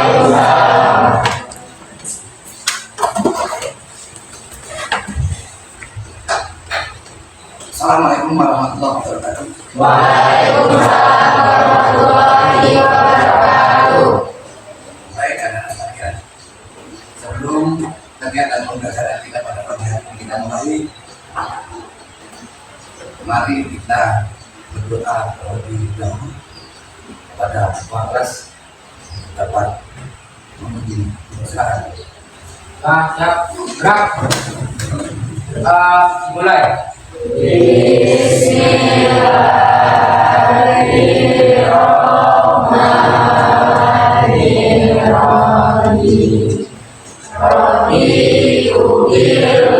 Assalamualaikum warahmatullahi wabarakatuh. Waalaikumsalam warahmatullahi wabarakatuh. Baik anak-anak sekalian, sebelum kegiatan pembelajaran kita pada pagi hari ini kita mulai, mari kita berdoa terlebih dahulu kepada Tuhan dapat memuji sekarang. Siap, gerak. Mulai. Bismillahirrahmanirrahim. Raditu billahi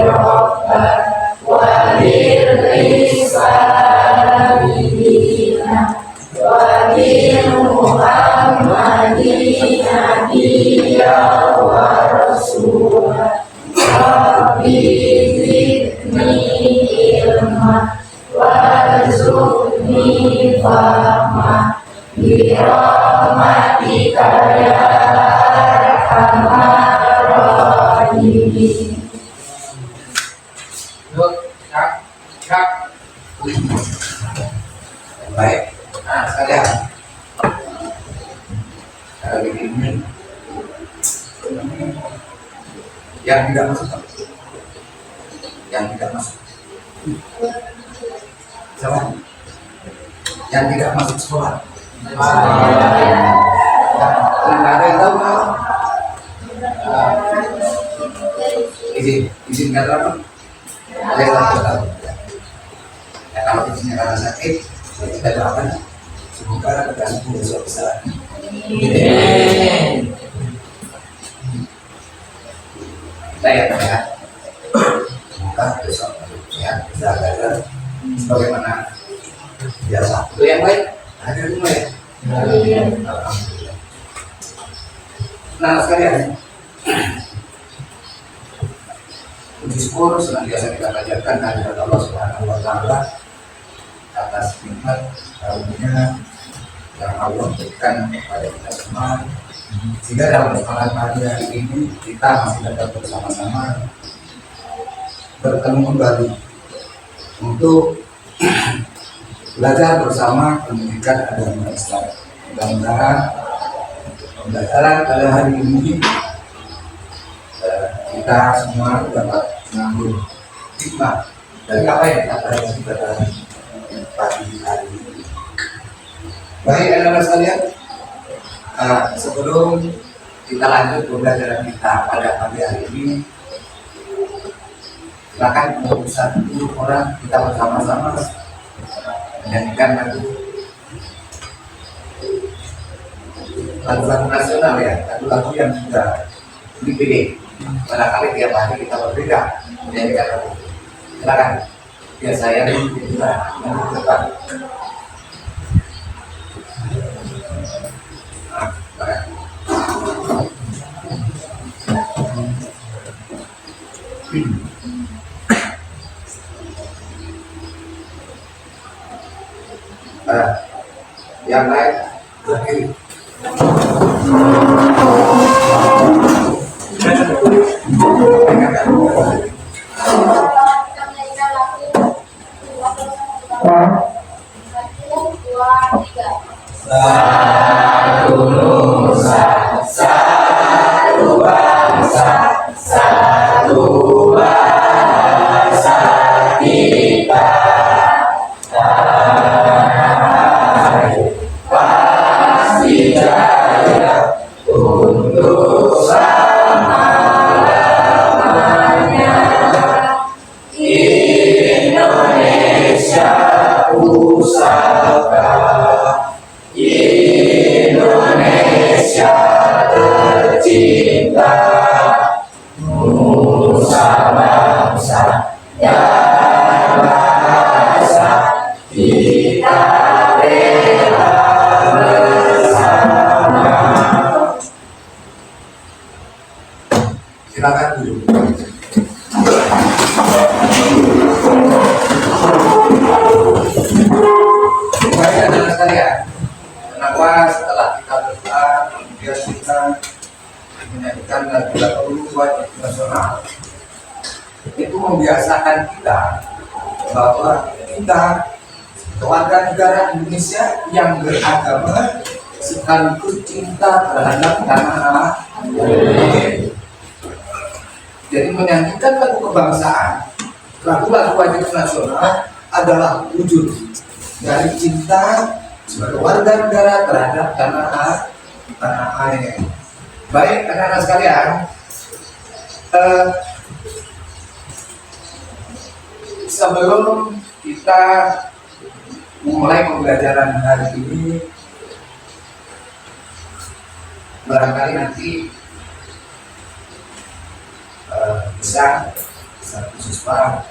rabban wa bil islami dinan wa bi Muhammadin nabiyyan wa rasulan. Rabbi zidni ilma warzuqni fahma bi rahmatika ya arhamar rahimin. Gerak. Baik, nah sekalian, kali ini yang tidak masuk, siapa? Yang tidak masuk sekolah. Tidak ada yang tahu kan? Izin kata apa? Ada yang tahu. Ya, kalau izinnya karena sakit, kita doakan semoga kita sembuh besok bisa. Saya ya, semoga besok ya bisa belajar sebagaimana biasa. Itu yang baik. Ada rumah ya. Alhamdulillah. Nah sekalian, puji syukur senantiasa kita panjatkan kehadirat Allah Subhanahu Wa Taala atas nikmat karunia yang Allah berikan kepada kita semua, sehingga dalam kesempatan pagi hari ini kita masih dapat bersama-sama bertemu kembali untuk belajar bersama pendidikan agama Islam. Mudah-mudahan pembelajaran pada hari ini kita semua dapat mengambil hikmah dari apa yang kita pelajari pada pagi hari ini. Baik anak-anak sekalian, sebelum kita lanjut pembelajaran kita pada pagi hari ini, silakan untuk satu orang kita bersama-sama menyanyikan lagu-lagu nasional ya, lagu-lagu yang sudah dipilih. Barangkali tiap hari kita berbeda menyanyikan lagu. Silakan, biar saya juga yang depan. Yang lain berdiri. Satu nusa, satu bangsa, satu bahasa kita. Pasti jaya untuk selama-lamanya. Indonesia pusaka, Indonesia tercinta, nusa bangsa dan bahasa kita bela bersama. Al-Quran, kemudian kita menyanyikan lagu-lagu wajib nasional. Itu membiasakan kita bahwa kita warga negara Indonesia yang beragama sekaligus cinta terhadap tanah air. Jadi menyanyikan lagu kebangsaan, lagu-lagu wajib nasional adalah wujud dari cinta sebagai warga negara terhadap tanah air. Baik, anak-anak sekalian, sebelum kita memulai pembelajaran hari ini, barangkali nanti bisa satu siswa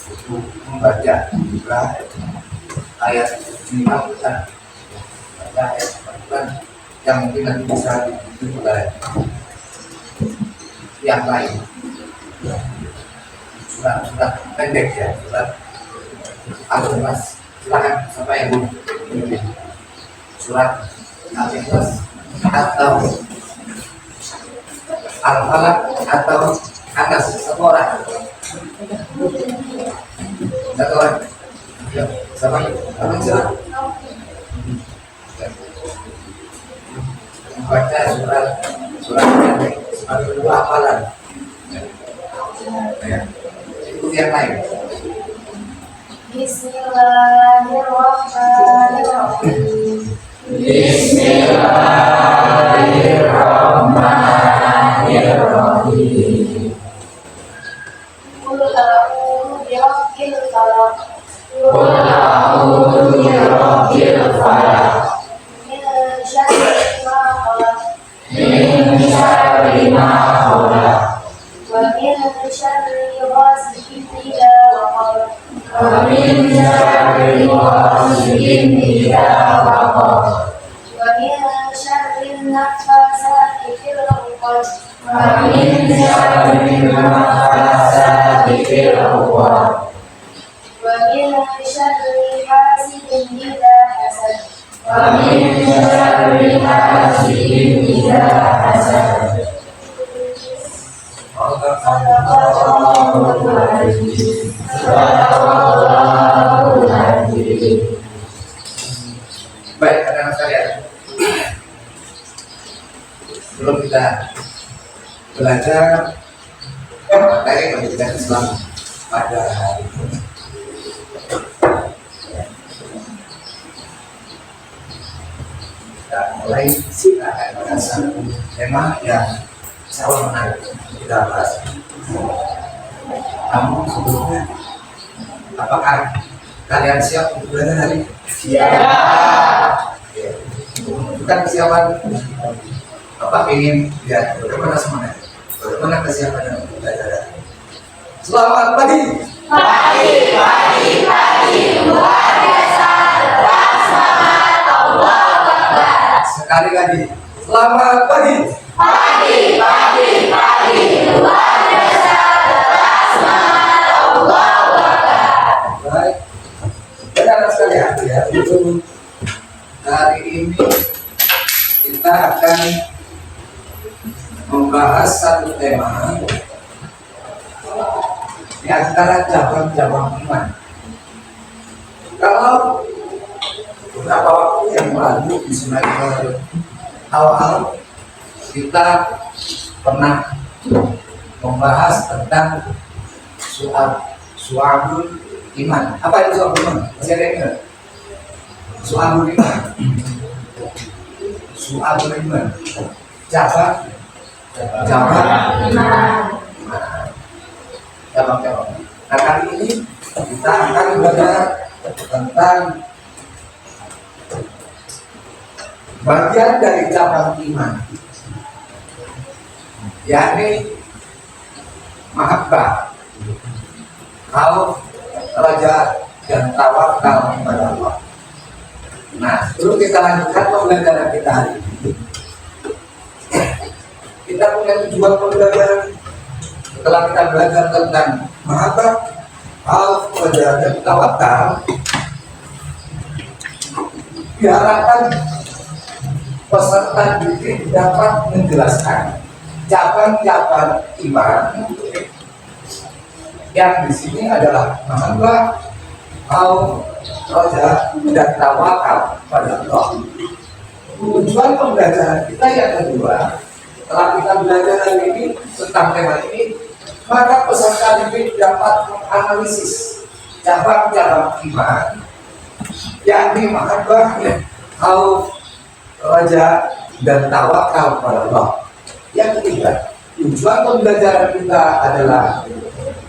untuk membaca juga ayat minimal baca ayat yang mungkin nanti bisa dibimbing oleh yang lain. Surat pendek ya, surat Al-Ikhlas. Silakan siapa yang mau surat Al-Ikhlas atau Al-Falaq atau atas satu orang. Satu orang. Ya, siapa? Silakan. Membaca surat pendek sebagai dua hafalan. Ya. Itu yang lain. Bismillahirrahmanirrahim. Bismillahirrahmanirrahim. Qul a'udzu birabbil falaq. Qul a'udzu birabbil falaq. Min syarri ma khalaq. Min syarri ma khalaq. Wa min syarri ghasiqin idza waqab. Wa min syarri ghasiqin idza waqab. Wa min syarri naffasati fil 'uqad. Wa min syarri naffasati fil 'uqad. Wa min syarri hasidin idza hasad. Wa min syarri hasidin idza hasad. Baik, anak-anak sekalian, sebelum kita belajar materi pendidikan Islam pada hari ini, kita mulai akan dengan satu tema yang sangat menarik kita bahas. Namun sebelumnya, apakah kalian siap untuk belajar hari ini? Siap. Bukan kesiapan. Bapak ingin lihat bagaimana semangat, bagaimana kesiapan untuk belajar hari ini. Selamat pagi. Pagi. Luar biasa. Semangat Allah Akbar. Sekali lagi. Selamat pagi. Pagi. Luar biasa. Semangat Allah Akbar. Baik. Anak sekalian, ya, untuk hari ini kita akan membahas satu tema di antara cabang-cabang iman. Kalau beberapa waktu yang lalu di semester awal kita pernah membahas tentang su'abul iman. Apa itu su'abul iman? Masih ada yang ingat? Su'abul iman. Su'abul iman. Cabang-cabang. Nah, kali ini kita akan belajar tentang bagian dari cabang iman, yakni mahabbah, khauf, raja, dan tawakal kepada Allah. Nah, sebelum kita lanjutkan pembelajaran kita hari ini, kita punya tujuan pembelajaran. Setelah kita belajar tentang mahabbah, khauf, raja, dan tawakal, diharapkan peserta didik dapat menjelaskan cabang-cabang iman yang di sini adalah mahabbah, khauf, raja, dan tawakal pada Allah. Tujuan pembelajaran kita yang kedua, setelah kita belajar hari ini tentang tema ini, maka peserta didik dapat menganalisis cabang-cabang iman, yakni mahabbah, khauf, raja, dan tawakal pada Allah. Yang ketiga, tujuan pembelajaran kita adalah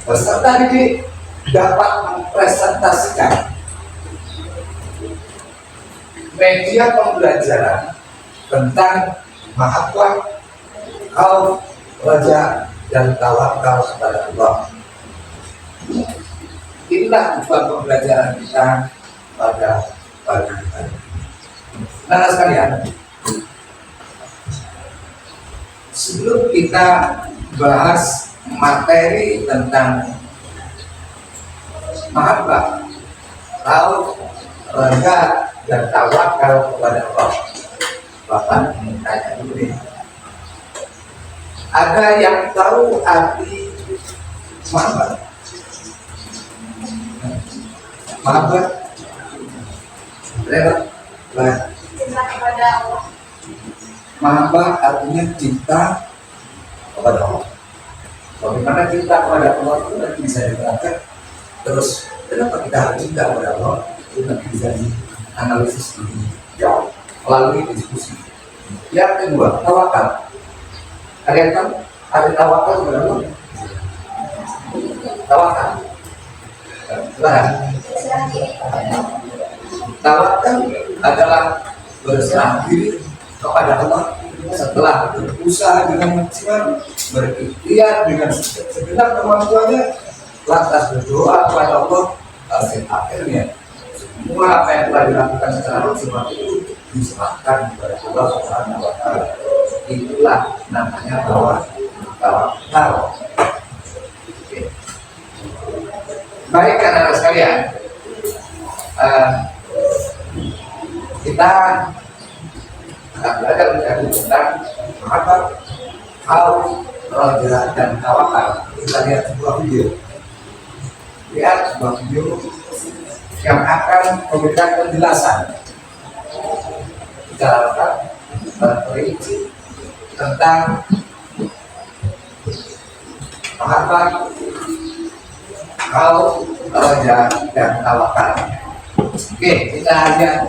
peserta didik dapat mempresentasikan media pembelajaran tentang mahabbah, khauf, raja, dan tawakal kepada Allah. Inilah tujuan pembelajaran kita pada pagi hari. Nah sekalian, sebelum kita bahas materi tentang mahabbah, khauf, raja, dan tawakal kepada Allah, Bapak ingin tanya dulu nih, ada yang tahu arti mahabbah? Mahabbah? Lewat? Cinta kepada Allah. Mahabbah artinya cinta kepada Allah. Bagaimana cinta kepada Allah itu nanti bisa diterangkan. Terus kenapa kita harus cinta kepada Allah itu nanti bisa dianalisis lebih jauh melalui diskusi. Yang kedua, tawakal. Kalian tahu arti tawakal kepada Allah? Tawakal. Berserah diri kepada Allah. Tawakal adalah berserah diri kepada Allah setelah berusaha dengan maksimal, berikhtiar dengan segenap kemampuannya, lantas berdoa kepada Allah, hasil akhirnya semua apa yang telah dilakukan secara maksimal itu diserahkan kepada Allah Subhanahu wa Ta'ala. Itulah namanya tawakal. Baik anak-anak sekalian, kita akan belajar menjadi tentang mahabbah, khauf, raja, dan tawakal. Kita lihat sebuah video. Lihat sebuah video yang akan memberikan penjelasan secara lengkap berperinci tentang mahabbah, khauf, raja, dan tawakal. Oke, kita lihat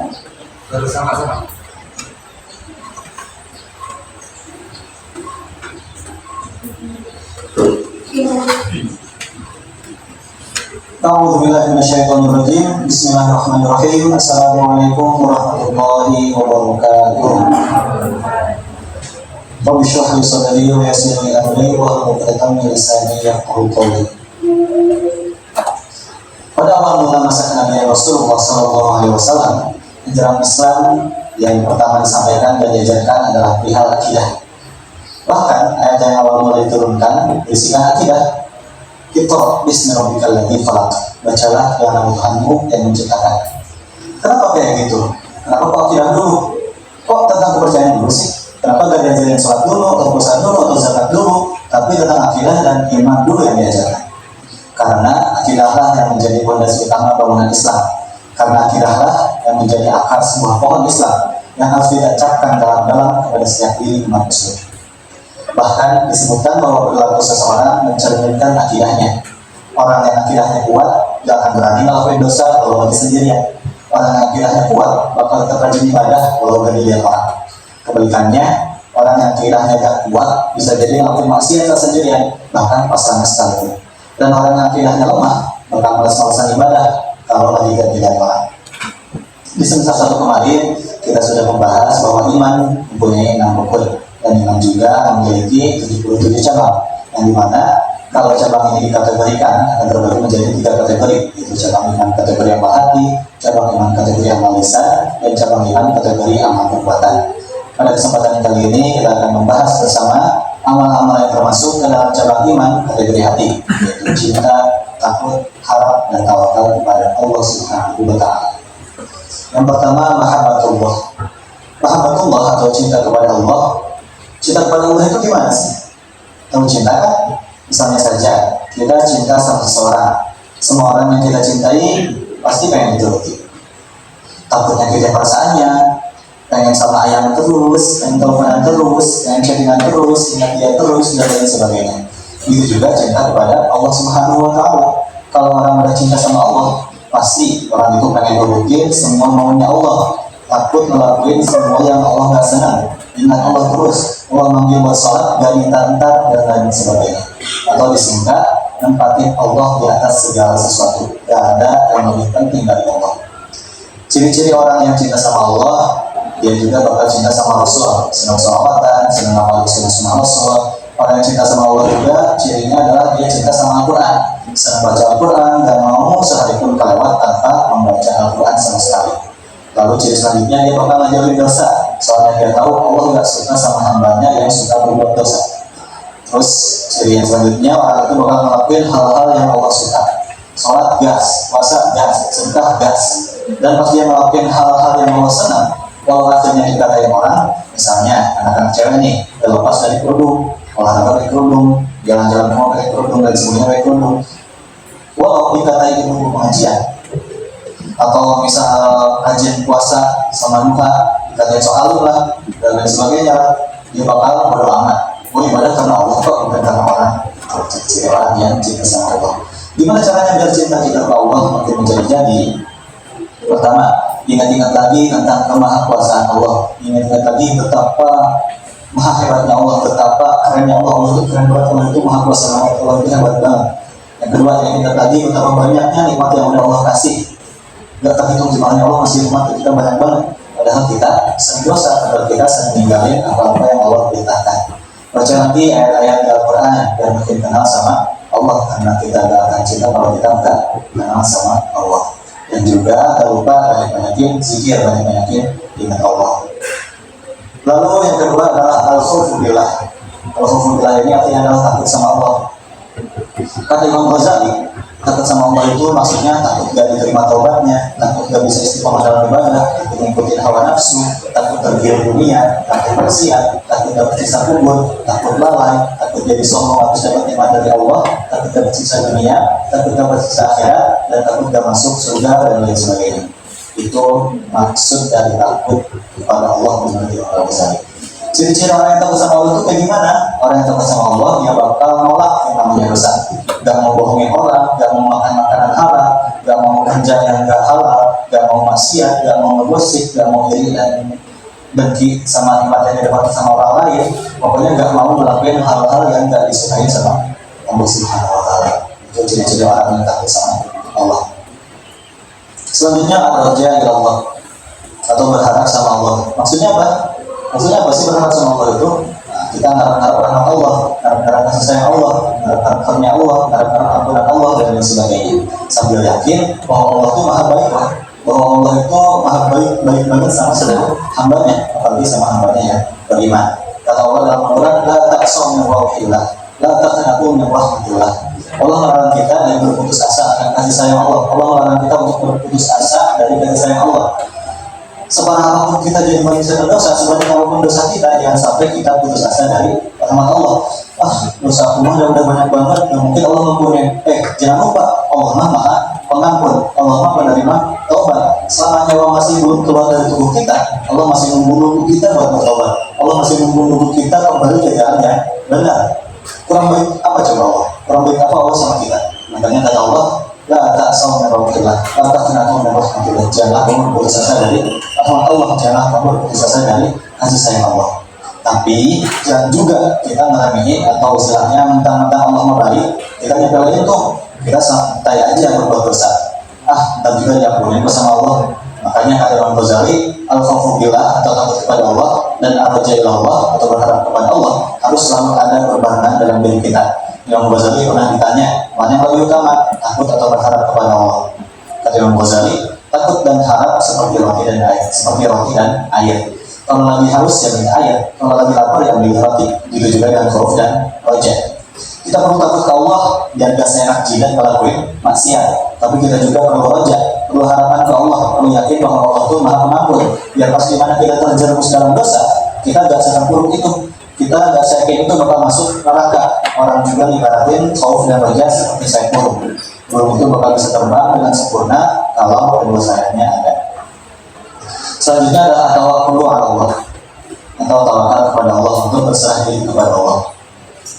bersama-sama. A'udzubillahi minasyaitonirrajim. Bismillahirrahmanirrahim. Assalamualaikum warahmatullahi wabarakatuh. Rabbi shrah li sadri wa yassir li amri wahlul 'uqdatam min lisani yafqahu qawli. Pada awal mula masa Nabi Rasulullah SAW, ajaran Islam yang pertama disampaikan dan diajarkan adalah perihal akidah. Bahkan ayat yang awal mula diturunkan berisikan akidah. Iqra bismi rabbikal ladzi khalaq. Bacalah dengan nama Tuhanmu yang menciptakan. Kenapa kayak gitu? Kenapa kok akidah dulu? Kok tentang kepercayaan dulu sih? Kenapa gak diajarin sholat dulu, atau puasa dulu, atau zakat dulu, tapi tentang akidah dan iman dulu yang diajarkan? Karena akidahlah yang menjadi fondasi utama bangunan Islam. Karena akidahlah yang menjadi akar sebuah pohon Islam yang harus ditancapkan dalam-dalam kepada setiap diri umat Muslim. Bahkan disebutkan bahwa perilaku seseorang mencerminkan akidahnya. Orang yang akidahnya kuat gak akan berani melakukan dosa walau bagi sendirian. Orang yang akidahnya kuat bakal tetap rajin ibadah walau gak dilihat orang. Kebalikannya, orang yang akidahnya gak kuat bisa jadi melakukan maksiat sendirian, bahkan pasangan sekalipun. Dan orang yang akidahnya lemah bakal malas-malasan ibadah kalau lagi gak dilihat orang. Di semester 1 kemarin kita sudah membahas bahwa iman mempunyai 6 rukun. Dan iman juga memiliki 77 cabang, yang dimana kalau cabang ini dikategorikan akan terbagi menjadi 3 kategori, yaitu cabang iman kategori amal hati, cabang iman kategori amal lisan, dan cabang iman kategori amal perbuatan. Pada kesempatan kali ini kita akan membahas bersama amal-amal yang termasuk ke dalam cabang iman kategori hati, yaitu cinta, takut, harap, dan tawakal kepada Allah Subhanahu wa Ta'ala. Yang pertama, mahabbatullah. Mahabbatullah atau cinta kepada Allah. Cinta kepada Allah itu gimana sih? Tahu cinta kan? Misalnya saja kita cinta sama seseorang, semua orang yang kita cintai pasti pengen dituruti. Takut nyakitin perasaannya, pengen sama ayam terus, pengen teleponan terus, pengen chattingan terus, ingat dia terus, dan lain sebagainya. Itu juga cinta kepada Allah Subhanahu wa Ta'ala. Kalau orang udah cinta sama Allah, pasti orang itu pengen nurutin semua maunya Allah, takut ngelakuin semua yang Allah nggak senang. Ingat Allah terus, Allah manggil buat sholat, gak minta-minta, dan lain sebagainya. Atau disingkat, nempatin Allah di atas segala sesuatu. Gak ada yang lebih penting dari Allah. Ciri-ciri orang yang cinta sama Allah, dia juga bakal cinta sama Rasul, senang sholawatan, senang amal sunnah Rasul. Orang yang cinta sama Allah juga cirinya adalah dia cinta sama Al-Quran, senang baca Al-Quran, dan mau sehari pun kelewat tanpa membaca Al-Quran sama sekali. Lalu ciri selanjutnya dia bakal ngejauhin dosa, soalnya dia tahu Allah nggak suka sama hambanya yang suka berbuat dosa. Terus ciri yang selanjutnya orang itu bakal ngelakuin hal-hal yang Allah suka. Sholat gas, puasa gas, sedekah gas. Dan pas dia ngelakuin hal-hal yang Allah senang, walau akhirnya dikatain orang, misalnya anak-anak cewek nih, udah lepas dari kerudung, olahraga pakai kerudung, jalan-jalan mau pakai kerudung, dan semuanya pakai kerudung. Walau dikatain ibu pengajian, atau misal kajian puasa sama duha, dikatain soal lah, dan lain sebagainya, dia bakal bodo amat. Ibadah karena Allah kok, bukan karena orang. Ciri orang yang cinta sama Allah. Gimana caranya biar cinta kita ke Allah makin menjadi-jadi? Pertama, ingat-ingat lagi tentang kemahakuasaan Allah. Ingat-ingat lagi betapa maha hebatnya Allah, betapa kerennya Allah. Allah itu keren banget, Allah itu maha kuasa banget, Allah itu hebat banget. Yang kedua, ingat lagi betapa banyaknya nikmat yang udah Allah kasih. Gak terhitung jumlahnya, Allah masih nikmat kita banyak banget. Padahal kita sering dosa, padahal kita sering ninggalin apa-apa yang Allah perintahkan. Baca nanti ayat-ayat Al-Quran dan makin kenal sama Allah, karena kita gak akan cinta kalau kita gak kenal sama Allah. Dan juga tak lupa banyak-banyakin zikir, banyak-banyakin ingat Allah. Lalu yang kedua adalah al-khawfu billah. Al-khawfu billah ini artinya adalah takut sama Allah. Kata Imam Ghazali, takut sama Allah itu maksudnya takut gak diterima taubatnya, takut gak bisa istiqomah dalam ibadah, takut ngikutin hawa nafsu, takut tergiur dunia, takut bersiap, takut dapat siksa kubur, takut lalai, takut jadi sombong habis dapat nikmat dari Allah, takut dapat siksa dunia, takut dapat siksa akhirat, dan takut gak masuk surga dan lain sebagainya. Itu maksud dari takut kepada Allah menurut Imam Ghazali. Ciri-ciri orang yang takut sama Allah itu kayak gimana? Orang yang takut sama Allah, dia bakal nolak yang namanya dosa. Gak mau bohongin orang, gak mau makan makanan halal, gak mau kerja yang gak halal, gak mau maksiat, gak mau ngegosip, gak mau iri dan dengki sama nikmat yang didapat sama orang lain. Pokoknya gak mau melakukan hal-hal yang gak disukai sama Allah Subhanahu wa Ta'ala. Itu ciri-ciri orang yang takut sama Allah. Selanjutnya ar-raja ila Allah, atau berharap sama Allah. Maksudnya apa? Maksudnya apa sih berharap sama Allah itu? Nah, kita harap rahmat Allah, harap kasih sayang Allah, harap karunia Allah, harap ampunan Allah, dan lain sebagainya. Sambil yakin bahwa Allah itu maha baik, bahwa Allah itu maha baik banget sama seluruh hambanya, apalagi sama hambanya yang beriman. Kata Allah dalam Al-Quran, la ta'asaw min rawhillah, la taqnatu min rahmatillah. Allah melarang kita dari berputus asa akan kasih sayang Allah. Allah melarang kita untuk berputus asa dari kasih sayang Allah. Separah apapun kita jadi manusia berdosa, sebanyak apapun dosa kita, jangan sampai kita putus asa dari rahmat Allah. Dosa aku udah banyak banget, nggak mungkin Allah mengampuni. Jangan lupa, Allah maha pengampun, Allah maha penerima taubat. Selama nyawa masih belum keluar dari tubuh kita, Allah masih nunggu kita buat bertobat. Allah masih nunggu kita kembali ke jalan yang benar. Kurang baik apa coba Allah? Kurang baik apa Allah sama kita? Makanya kata Allah, la ta'asaw min rawhillah, la taqnatu min rahmatillah. Janganlah kamu berputus asa dari rahmat Allah, janganlah kamu berputus asa dari kasih sayang Allah. Tapi jangan juga kita ngeremehin atau istilahnya mentang-mentang Allah mau baik, kita nyepelin tuh, kita santai aja berbuat dosa. Ntar juga diampuni bersama Allah. Makanya kata Imam Ghazali, al-khawfu billah atau takut kepada Allah dan ar-raja ila Allah atau berharap kepada Allah harus selalu ada berbarengan dalam diri kita. Imam Ghazali pernah ditanya, mana yang lebih utama, takut atau berharap kepada Allah? Kata Imam Ghazali, takut dan harap seperti roti dan air. Kalau lagi haus ya minta air, kalau lagi lapar ya minta roti. Gitu juga dengan khauf dan raja. Kita perlu takut ke Allah biar gak seenak jidat ngelakuin maksiat. Tapi kita juga perlu roja, perlu harapan ke Allah, perlu yakin bahwa Allah itu maha pengampun. Biar pas dimana kita terjerumus dalam dosa, kita gak seterpuruk itu, kita gak yakin itu bakal masuk neraka. Orang juga ibaratin khauf dan roja seperti sayap burung. Burung itu bakal bisa terbang dengan sempurna kalau kedua sayapnya ada. Selanjutnya adalah tawakkul ala Allah, atau tawakal kepada Allah, untuk berserah diri kepada Allah.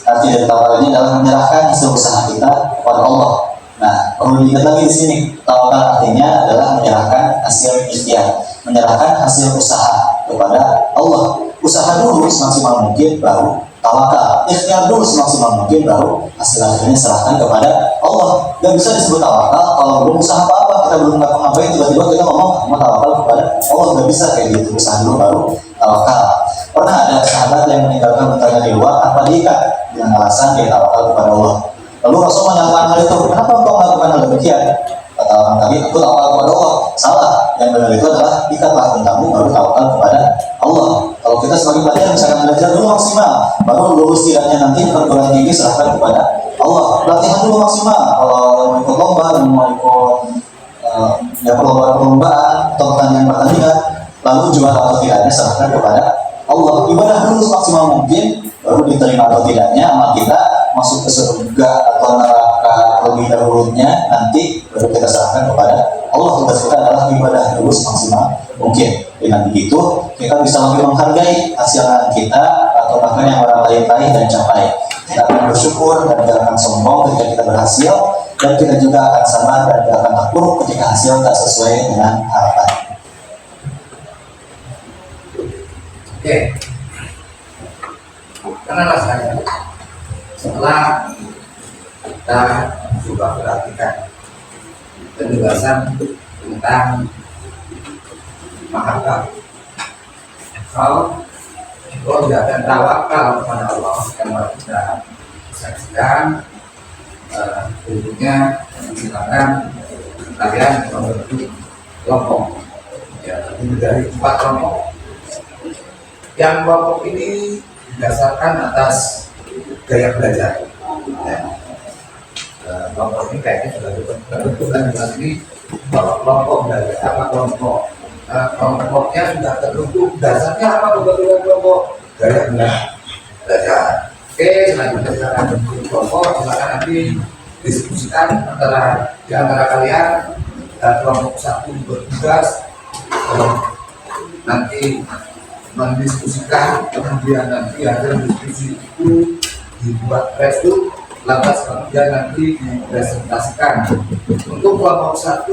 Arti dari tawakal ini adalah menyerahkan hasil usaha kita kepada Allah. Nah, perlu diingat lagi di sini, tawakal artinya adalah menyerahkan hasil ikhtiar, menyerahkan hasil usaha kepada Allah. Usaha dulu semaksimal mungkin, baru tawakal. Ikhtiar dulu semaksimal mungkin, baru hasil akhirnya serahkan kepada Allah. Gak bisa disebut tawakal kalau belum usaha apa-apa, kita belum ngapa-ngapain, tiba-tiba kita ngomong mau tawakal kepada Allah. Gak bisa kayak gitu, usaha dulu baru tawakal. Pernah ada sahabat yang meninggalkan bertanya di luar tanpa diikat dengan alasan dia tawakal kepada Allah. Lalu Rasul menyatakan hal itu, kenapa engkau melakukan hal demikian? Kata orang tadi, aku tawakal kepada Allah. Salah, yang benar itu adalah ikatlah tentangmu baru tawakal kepada Allah. Kalau kita sebagai pelajar misalkan belajar dulu maksimal, baru lulus tidaknya nanti perguruan tinggi serahkan kepada Allah. Latihan dulu maksimal. Kalau mau ikut lomba, mau ikut perlombaan atau pertandingan, lalu juara atau tidaknya serahkan kepada Allah. Ibadah dulu maksimal mungkin, baru diterima atau tidaknya amal kita masuk ke surga atau neraka lebih dahulunya, nanti baru kita serahkan kepada Allah. Tugas kita adalah ibadah dulu maksimal mungkin. Dengan begitu kita bisa lebih menghargai hasil kita atau bahkan yang orang lain raih dan capai. Kita akan bersyukur dan tidak akan sombong ketika kita berhasil, dan kita juga akan sabar dan tidak akan terpuruk ketika hasil tak sesuai dengan harapan. Oke, kenapa saya setelah kita coba perhatikan penjelasan tentang mahabbah, kalau tidak akan tawakal kepada Allah, karena kita saksikan bentuknya silakan kalian membentuk kelompok, ya, dari 4 kelompok. Yang kelompok ini didasarkan atas gaya belajar. Ya. Kelompok ini kayaknya sudah tentukan di sini bahwa kelompok belajar apa kelompoknya sudah tertentu dasarnya apa kelompok gaya belajar. Oke, selanjutnya silakan bentuk kelompok, silakan nanti diskusikan di antara kalian. Kelompok 1 bertugas nanti mendiskusikan, kemudian nanti hasil diskusi itu dibuat resum, lantas kemudian nanti dipresentasikan. Untuk kelompok 1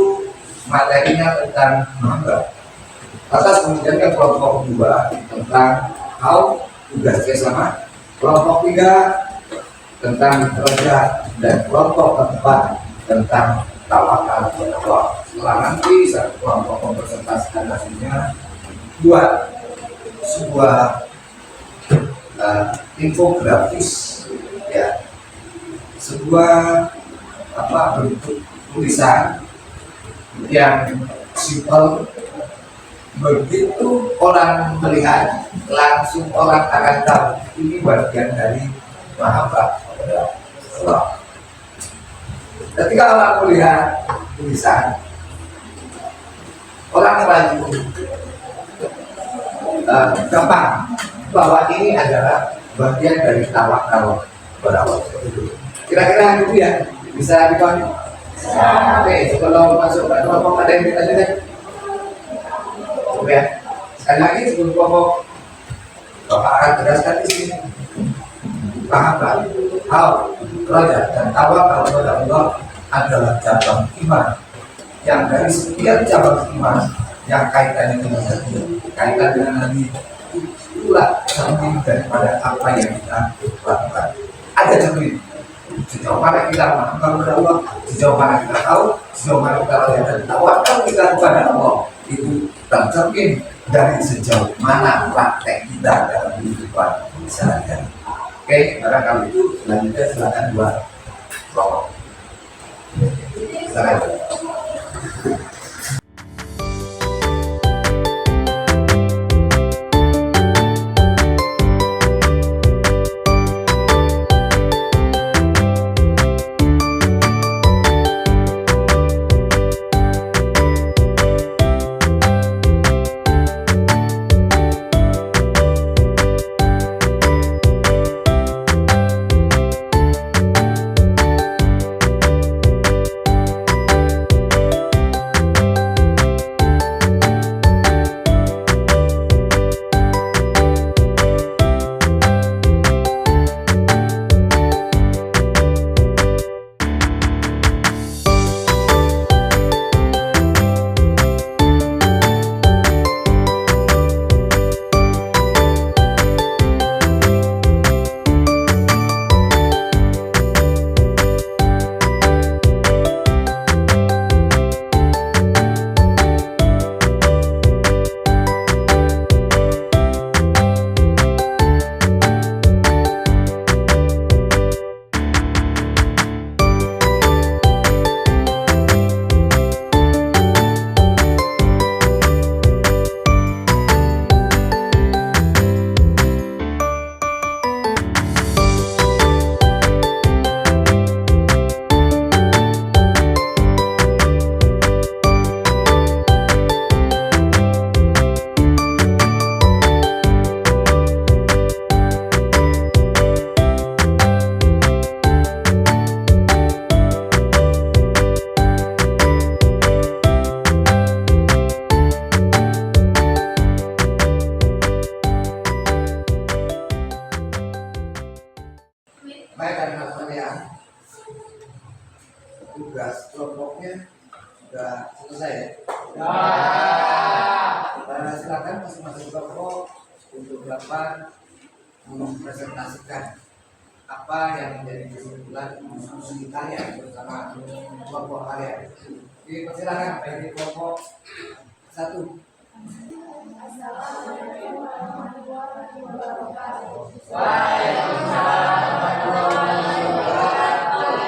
materinya tentang mahabbah, lantas kemudian ke kelompok 2 tentang how, tugasnya sama, kelompok 3 tentang roja, dan kelompok 4 tentang tawakal kepada Allah. Setelah nanti satu kelompok mempresentasikan hasilnya, buat sebuah infografis, ya, sebuah bentuk tulisan yang simpel, begitu orang melihat langsung orang akan tahu ini bagian dari mahabbah kepada Allah. Ketika orang melihat tulisan, orang ragu, gampang bahwa ini adalah bagian dari tawakal kepada Allah. Kira-kira itu ya, bisa dipahami? Oke, sebelum masuk ke kelompok ada yang ditanya? Coba ya, sekali lagi sebelum kelompok, Bapak akan jelaskan di sini. Mahabbah, roja, dan tawakal kepada Allah adalah cabang iman yang dari sekian cabang iman yang kaitannya dengan hati, kaitan dengan hati, itulah cermin daripada apa yang kita lakukan. Ada cermin sejauh mana kita melakukan kepada Allah, sejauh mana kita tahu, sejauh mana kita roja dan tawakal kita kepada Allah, itu tercermin dari sejauh mana praktek kita dalam kehidupan sehari-hari. Oke, barangkali itu selanjutnya silakan buat kelompok. Silakan. Baik anak sekalian, tugas kelompoknya sudah selesai ya. Silakan masing-masing kelompok untuk dapat mempresentasikan apa yang menjadi kesimpulan diskusi kalian bersama kelompok kalian. Jadi persilakan dari kelompok 1. Assalamualaikum warahmatullahi wabarakatuh. Waalaikumsalam warahmatullahi wabarakatuh.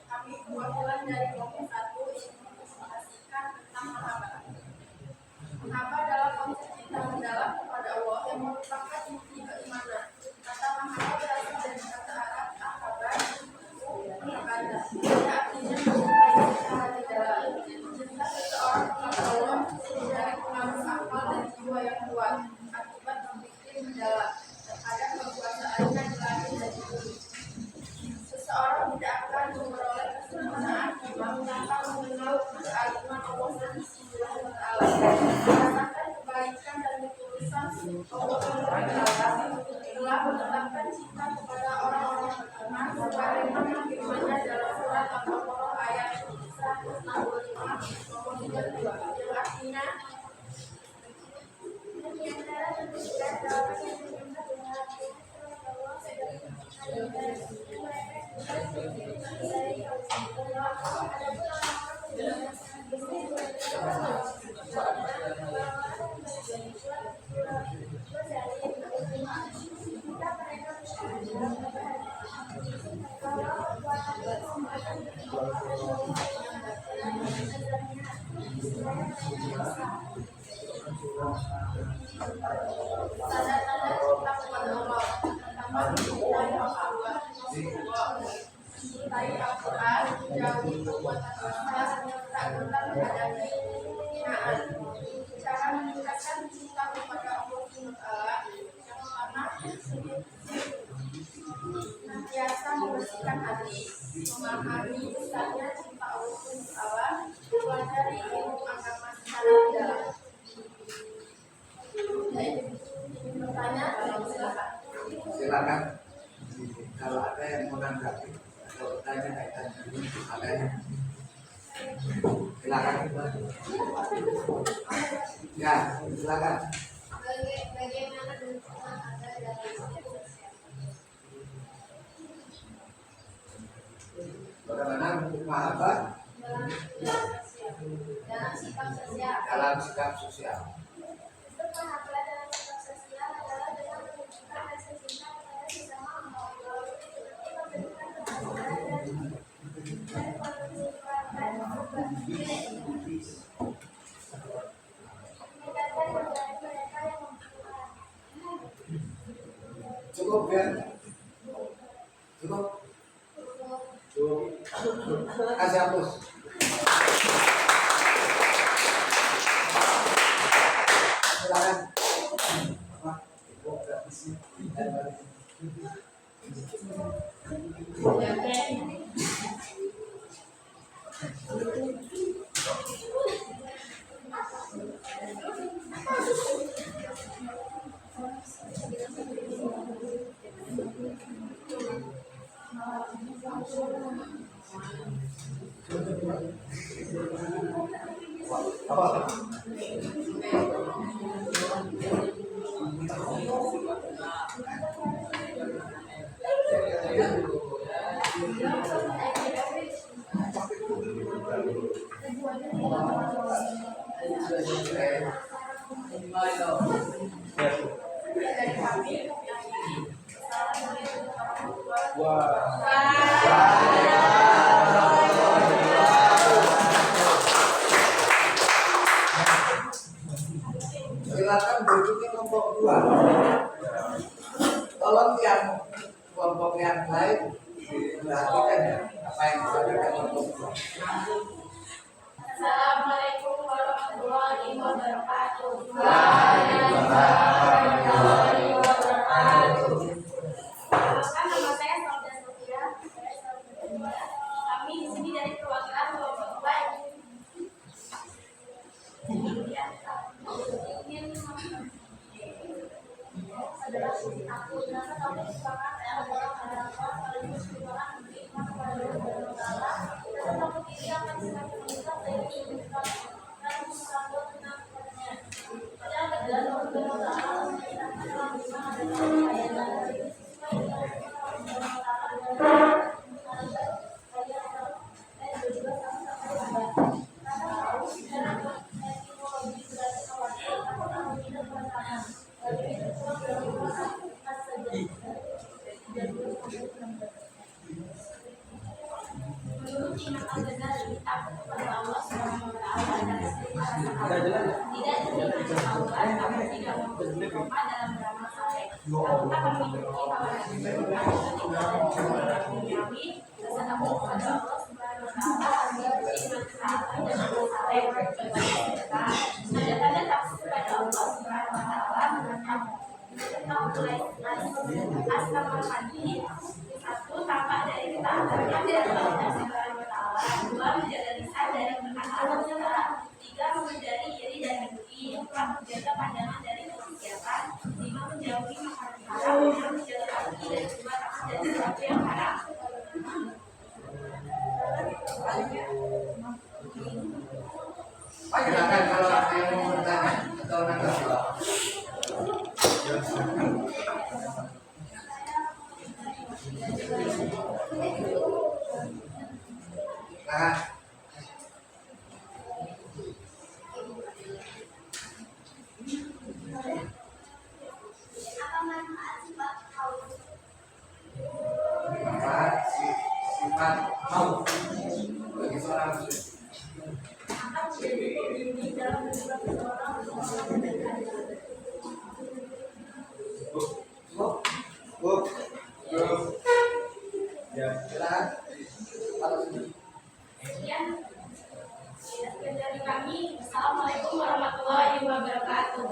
Kami perwakilan dari kelompok 1 ingin mempresentasikan tentang mahabbah. Mahabbah adalah konsep cinta mendalam kepada Allah yang merupakan inti keimanan. Kata mahabbah berasal dari kata Arab ahabba, mahabba. Yang artinya mencintai secara dalam. Cinta seseorang kepada Allah dari pengaruh akal dan jiwa yang kuat akibat berpikir mendalam terhadap kekuasaannya di langit dan di bumi. Seseorang tidak akan memperoleh kesempurnaan iman tanpa mengenal keagungan Allah Subhanahu wa Ta'ala. Merasakan kebaikan dan ketulusan Allah Subhanahu wa Ta'ala telah menetapkan cinta kepada orang-orang yang beriman sebagaimana firman-Nya dalam surat Al-Baqarah ayat 165 nomor 32 yang artinya tanda-tanda cinta kepada Allah. Pertama, mencintai Rasulullah, mencintai Al-Quran, menjauhi perbuatan dosa, tak gentar menghadapi penghinaan. Cara meningkatkan cinta kepada Allah SWT yang pertama, senantiasa membersihkan hati, memahami besarnya cinta Allah SWT, mempelajari ilmu agama secara mendalam. Bertanya, Silakan kalau ada yang menanggapi atau bertanya kaitan dengan adanya. Silakan. Ya, silakan. bagaimana bentuk mahabbah dalam Bagaimana bentuk mahabbah dalam sikap sosial? dalam sikap sosial? Bentuk mahabbah dalam sikap sosial adalah dengan menunjukkan rasa cinta kepada sesama Allah, seperti memberikan kebahagiaan dan menunjukkan meningkatkan keadaan mereka yang membutuhkan. Cukup ya? Cukup? Kasih hapus. Silakan. Apa? Oh, gratisnya. Apa? Silakan berikutnya kelompok 2. Tolong yang kelompok yang lain diperhatikan ya apa yang disampaikan kelompok 2. Assalamualaikum warahmatullahi wabarakatuh. Perkenalkan, nama saya Sauda Sofia. Kami di sini dari perwakilan kelompok 2 ingin Aku merasa kami disepakati adalah harapan sekaligus doa beriman kepada Allah Subhanahu wa Ta'ala, dan kamu diri akan semakin mendekat dari kehidupan dan bersambut tentang kepadanya. Pada kedua Allah Subhanahu wa Ta'ala menyatakan dalam firman adalah ayat dari sesuai dengan firman Allah Subhanahu wa Ta'ala dan ayat juga sama-sama karena tahu dalam etimologi berarti khawatir atau tak tidak perasaan. Lalu itu pula berarti menurut iman al-Ghazali, takut kepada Allah Subhanahu wa Ta'ala adalah tidak diterima Allah, namun tidak memiliki koma dalam beramal saleh. Namun akan memiliki hawa nafsu ketika dan duniawi, rasa takut kepada Allah Subhanahu wa Ta'ala agar beriman ketaatan dan beramal saleh. Ada tanda takut kepada Allah Subhanahu wa Ta'ala tentang mulai asal hadis. Satu, tampak dari ketaatan kepada Allah Subhanahu wa Ta'ala. Dua, menjaga lisan dari perkataan tercela. Tiga, menghindari iri dan dengki. Empat, menjaga pandangan dari kemaksiatan. Lima, menjauhi makanan haram. Enam, menjaga hati dan lima, takut dari sesuatu yang haram. Pak, silakan kalau ada yang mau bertanya atau menanggapi. Sifat mau bagi seorang muslim. Ya, silakan. Sekian dari kami. Assalamualaikum warahmatullahi wabarakatuh.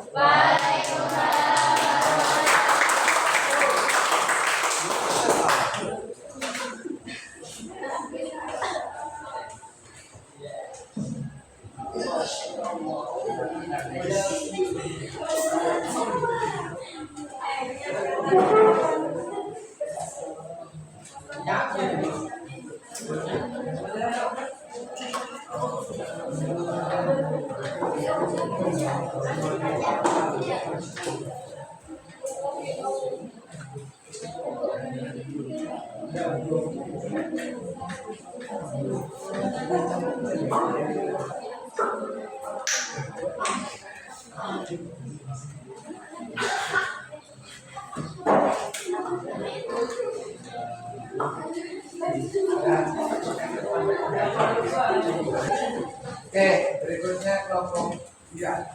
Oke, berikutnya kelompok 3.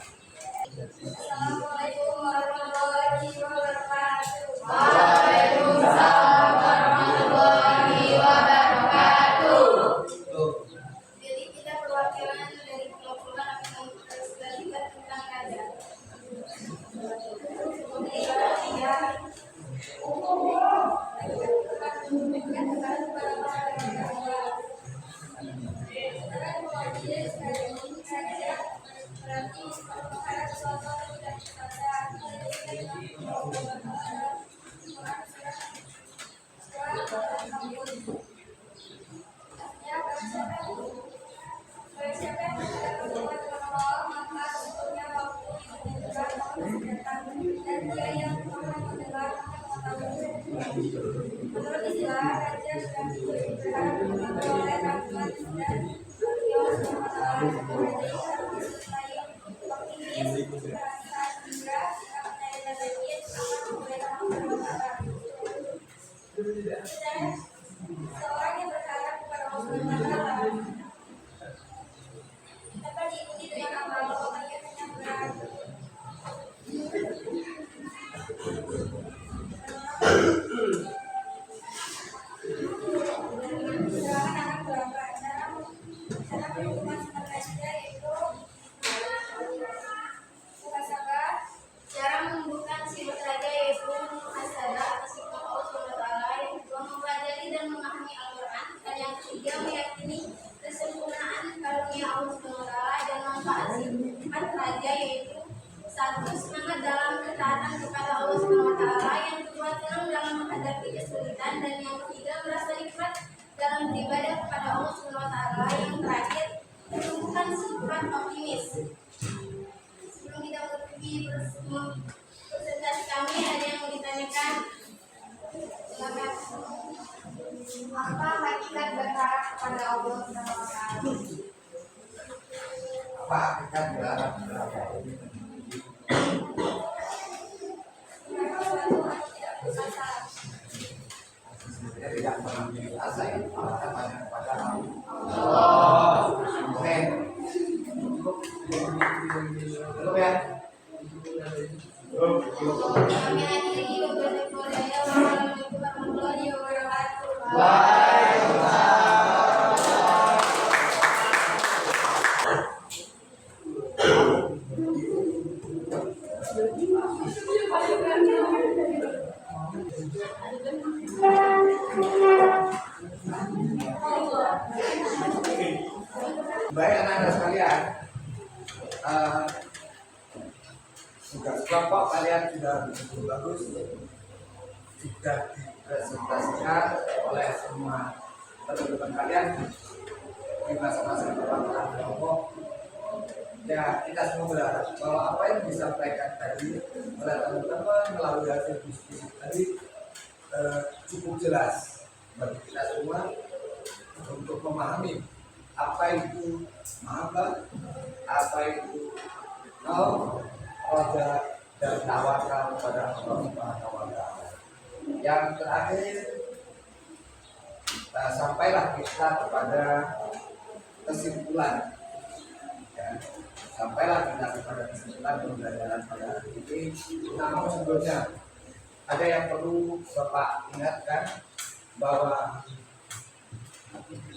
Assalamualaikum warahmatullahi wabarakatuh. Waalaikumsalam warahmatullahi wabarakatuh. Jadi kita perwakilan dari kumpulan akan mempresentasikan tentang raja. Menurut istilah raja sudah berharap memperoleh rahmat dan optimis, merasa hingga sikap percaya dan yakin akan memberikan rahmat. Seorang yang berharap kepada Allah Subhanahu wa Ta'ala dapat diikuti dengan amal kebaikan yang berat. Cara menumbuhkan sifat raja yaitu muhasabah atas sifat Allah Subhanahu wa Ta'ala, yang kedua mempelajari dan memahami Al-Quran, dan yang ketiga meyakini kesempurnaan karunia Allah Subhanahu wa Ta'ala dan manfaat sifat raja yaitu satu, semangat dalam ketaatan kepada Allah Subhanahu wa Ta'ala, yang menghadapi kesulitan, dan yang ketiga merasa nikmat dalam beribadah kepada Allah Subhanahu wa taala. Yang terakhir, menumbuhkan sifat optimis. Sebelum kita menutupi presentasi kami, ada yang mau ditanyakan? Silakan. Apa hakikat berharap kepada Allah Subhanahu wa taala? Apa hakikat berharap? Saya tidak pernah berasa ya, hanya kepada Allah. Oke. Belum ya? Kami akhiri beberapa daya. Wassalamualaikum warahmatullahi wabarakatuh. Baik anak-anak sekalian, tugas kelompok kalian sudah begitu bagus, sudah dipresentasikan oleh semua teman-teman kalian di masing-masing kelompok. Ya, kita semua berharap bahwa apa yang disampaikan tadi oleh teman-teman melalui hasil diskusi tadi cukup jelas bagi kita semua untuk memahami apa itu mahabbah, apa itu roja dan tawakal kepada Allah Subhanahu wa taala. Yang terakhir, sampailah kita kepada kesimpulan. Ya, sampailah kita kepada kesimpulan pembelajaran pada hari ini. Namun sebelumnya ada yang perlu Bapak ingatkan bahwa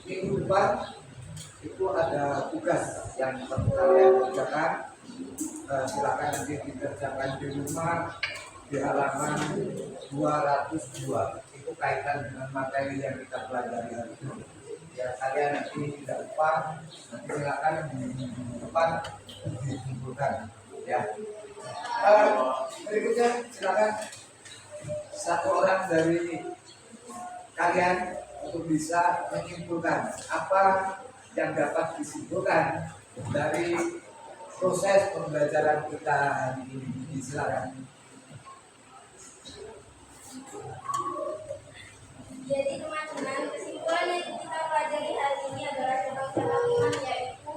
minggu depan itu ada tugas yang perlu kalian kerjakan. Silakan nanti dikerjakan di rumah di halaman 202. Itu kaitan dengan materi yang kita pelajari hari ini. Ya, kalian nanti tidak lupa, nanti silakan di depan dikumpulkan. Ya. Berikutnya silakan satu orang dari kalian untuk bisa menyimpulkan apa yang dapat disimpulkan dari proses pembelajaran kita hari ini. Silakan. Jadi teman-teman, kesimpulan yang kita pelajari hari ini adalah tentang cara iman, yaitu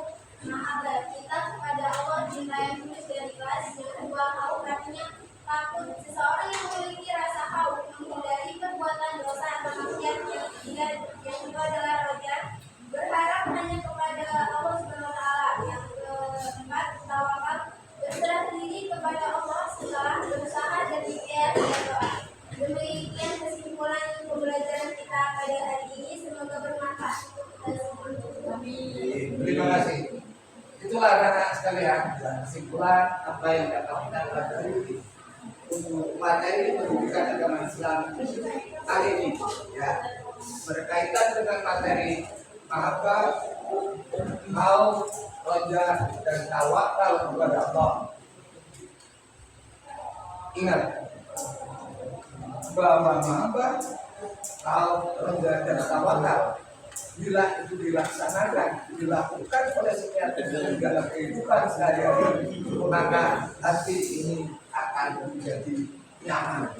mahabbah kita kepada Allah, cinta yang tulus dan ikhlas. Yang kedua, haus, artinya takut. Seseorang yang memiliki rasa haus menghindari perbuatan dosa atau maksiat. Yang kedua adalah roja, berharap hanya kepada Allah Subhanahu wa taala. Yang keempat, tawakal, berserah diri kepada Allah setelah berusaha dan ikhtiar dan doa. Demikian kesimpulan pembelajaran kita pada hari ini. Semoga bermanfaat untuk kita semua. Amin. Terima kasih. Itulah anak-anak sekalian kesimpulan apa yang dapat kita pelajari untuk materi pendidikan agama Islam kali ini. Ya, berkaitan dengan materi mahabbah, haus, roja, dan tawakal kepada Allah. Ingat bahwa mahabbah, haus, roja, dan tawakal bila itu dilaksanakan, dilakukan oleh setiap dalam kehidupan sehari-hari, maka hati ini akan menjadi nyaman.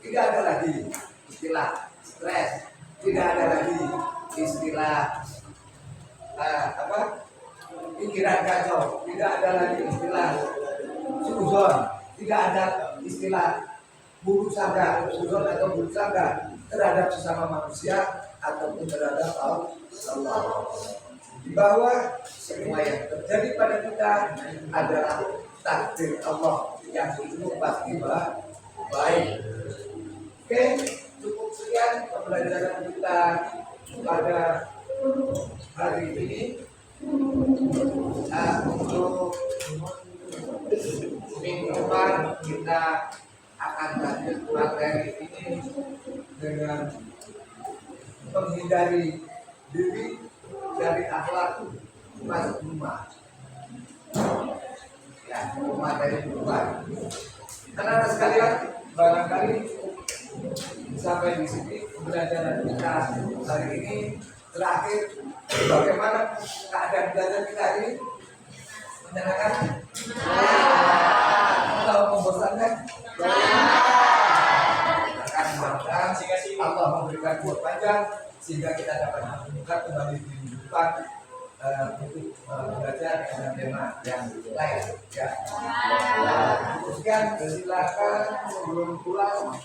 Tidak ada lagi istilah stres, tidak ada lagi istilah pikiran kacau, tidak ada lagi istilah suzon, tidak ada istilah buruk sangka, suzon atau buruk sangka terhadap sesama manusia ataupun terhadap Allah. Di bawah semua yang terjadi pada kita adalah takdir Allah yang itu pasti baik. Oke, cukup sekian pembelajaran kita pada hari ini. Untuk minggu depan kita akan lanjut materi ini dengan menghindari diri dari akhlak masuk rumah. Ya, materi depan. Anak-anak sekalian, barangkali Sampai di sini pembelajaran kita hari ini terakhir. Bagaimana keadaan belajar kita ini? Menyenangkan? Atau membosankan? Akan mudah-mudahan Allah memberikan umur panjang sehingga kita dapat menemukan kembali kehidupan untuk belajar dengan tema yang lain. Ya. Teruskan, silakan sebelum pulang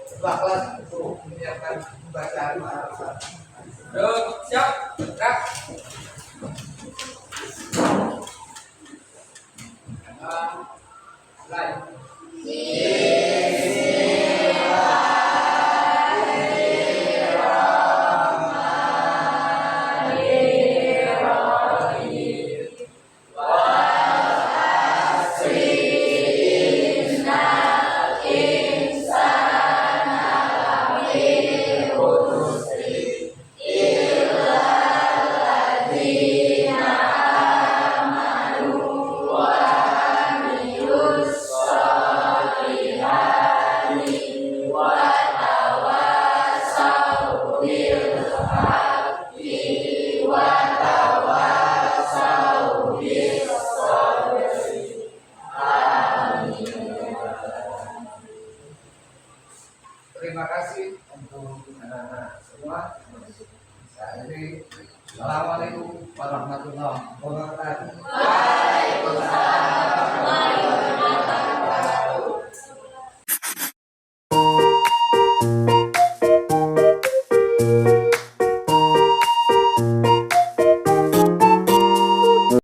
setelah kelas untuk menyiapkan bacaan. Siap, gerak. Mulai.